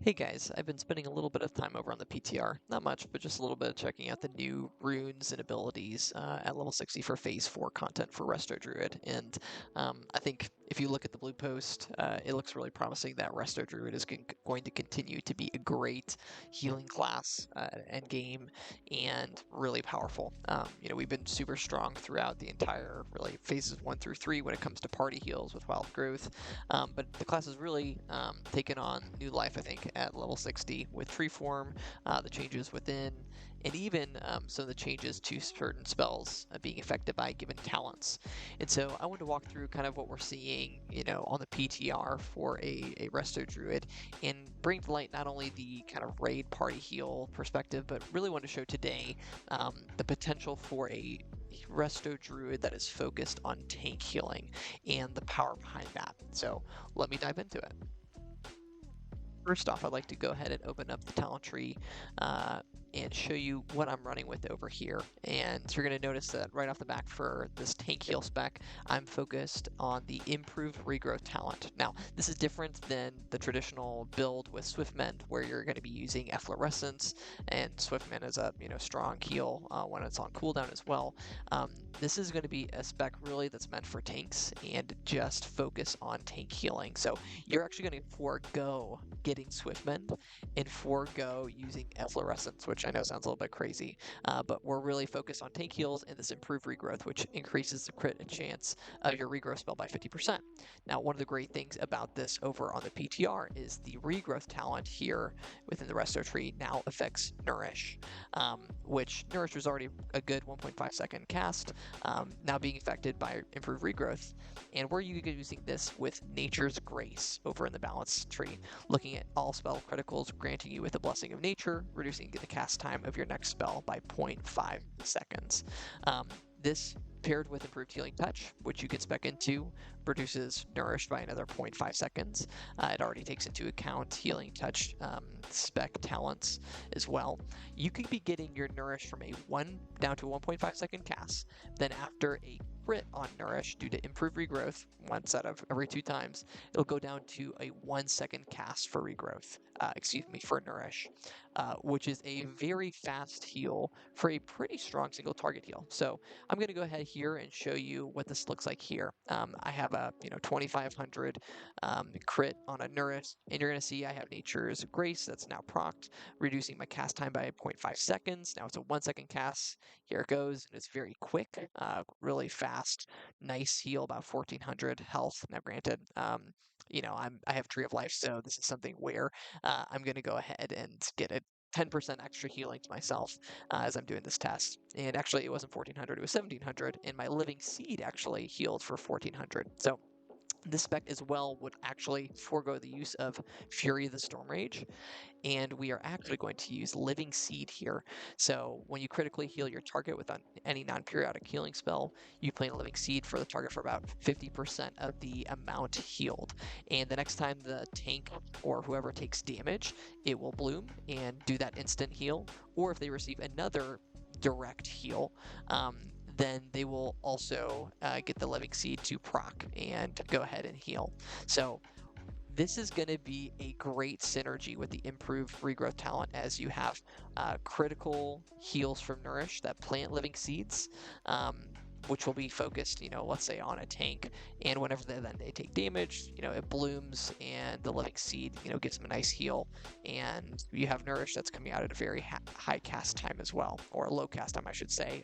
Hey guys, I've been spending a little bit of time over on the PTR. Not much, but just a little bit checking out the new runes and abilities at level 60 for Phase 4 content for Resto Druid. And I think if you look at the blue post, it looks really promising that Resto Druid is going to continue to be a great healing class at endgame and really powerful. We've been super strong throughout the entire, really, Phases 1 through 3 when it comes to party heals with Wild Growth. But the class has really taken on new life, I think, at level 60 with tree form, the changes within, and even some of the changes to certain spells being affected by given talents. And so I want to walk through kind of what we're seeing, on the PTR for a Resto Druid and bring to light not only the kind of raid party heal perspective, but really want to show today the potential for a Resto Druid that is focused on tank healing and the power behind that. So let me dive into it. First off, I'd like to go ahead and open up the talent tree and show you what I'm running with over here. And you're going to notice that right off the back for this tank heal spec, I'm focused on the Improved Regrowth talent. Now, this is different than the traditional build with Swiftmend, where you're going to be using Efflorescence, and Swiftmend is a strong heal when it's on cooldown as well. This is going to be a spec really that's meant for tanks and just focus on tank healing. So you're actually going to forego getting Swiftmend and forego using Efflorescence, which I know sounds a little bit crazy, but we're really focused on tank heals and this improved regrowth, which increases the crit and chance of your regrowth spell by 50%. Now, one of the great things about this over on the PTR is the regrowth talent here within the Resto tree now affects Nourish, which Nourish was already a good 1.5 second cast, now being affected by improved regrowth. And we're using this with Nature's Grace over in the balance tree, looking at all spell criticals, granting you with the Blessing of Nature, reducing the cast time of your next spell by 0.5 seconds. This paired with Improved Healing Touch, which you can spec into, reduces Nourish by another 0.5 seconds. It already takes into account Healing Touch spec talents as well. You could be getting your Nourish from a 1 down to 1.5 second cast. Then after a crit on Nourish due to improved regrowth, once out of every 2 times, it'll go down to a 1 second cast for regrowth, for Nourish, which is a very fast heal for a pretty strong single target heal. So I'm going to go ahead here and show you what this looks like here. I have a 2500 crit on a Nourish, and you're going to see I have Nature's Grace that's now procced, reducing my cast time by 0.5 seconds. Now it's a 1 second cast. Here it goes, and it's very quick, really fast, nice heal, about 1400 health. Now granted, I have Tree of Life, so this is something where I'm going to go ahead and get a 10% extra healing to myself as I'm doing this test. And actually, it wasn't 1400, it was 1700, and my Living Seed actually healed for 1400. So this spec as well would actually forego the use of Fury of the Storm Rage, and we are actually going to use Living Seed here. So when you critically heal your target with any non-periodic healing spell, you plant a Living Seed for the target for about 50% of the amount healed. And the next time the tank or whoever takes damage, it will bloom and do that instant heal. Or if they receive another direct heal, then they will also get the Living Seed to proc and go ahead and heal. So this is going to be a great synergy with the improved regrowth talent, as you have critical heals from Nourish that plant living seeds, which will be focused, let's say on a tank. And whenever they take damage, it blooms and the living seed, gives them a nice heal. And you have Nourish that's coming out at a very high cast time as well, or a low cast time, I should say,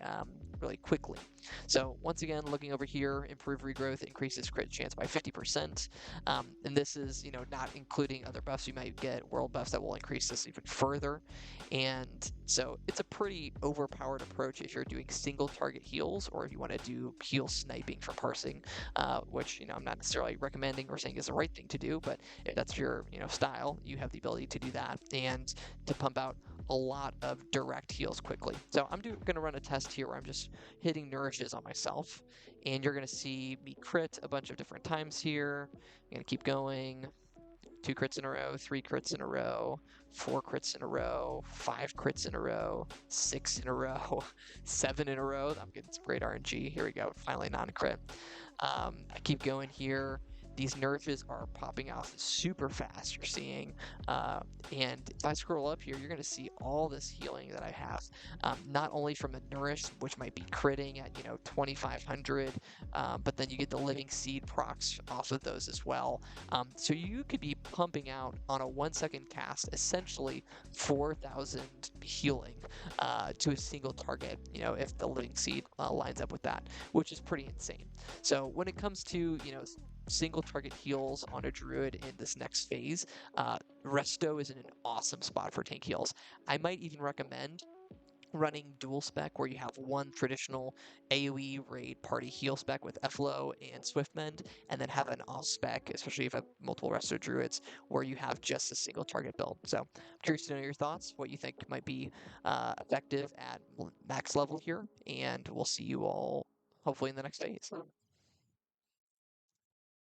really quickly. So once again, looking over here, improved regrowth increases crit chance by 50%. And this is, not including other buffs you might get, world buffs that will increase this even further. And so it's a pretty overpowered approach if you're doing single target heals, or if you want to do heal sniping for parsing, which, I'm not necessarily recommending or saying is the right thing to do, but if that's your, style, you have the ability to do that and to pump out a lot of direct heals quickly. So I'm going to run a test here where I'm just hitting Nourishes on myself, and you're going to see me crit a bunch of different times here. I'm going to keep going. 2 crits in a row, 3 crits in a row, 4 crits in a row, 5 crits in a row, 6 in a row, 7 in a row. I'm getting some great RNG. Here we go. Finally non-crit. I keep going here. these nourishes are popping off super fast. You're seeing, and if I scroll up here, you're going to see all this healing that I have, not only from a nourish, which might be critting at 2,500, but then you get the living seed procs off of those as well. So you could be pumping out on a 1-second cast essentially 4,000 healing to a single target, if the living seed lines up with that, which is pretty insane. So when it comes to, single target heals on a druid in this next phase, Resto is in an awesome spot for tank heals. I might even recommend running dual spec where you have one traditional AoE raid party heal spec with Efflo and Swiftmend, and then have an off spec, especially if you have multiple Resto Druids, where you have just a single target build. So I'm curious to know your thoughts, what you think might be effective at max level here, and we'll see you all hopefully in the next phase.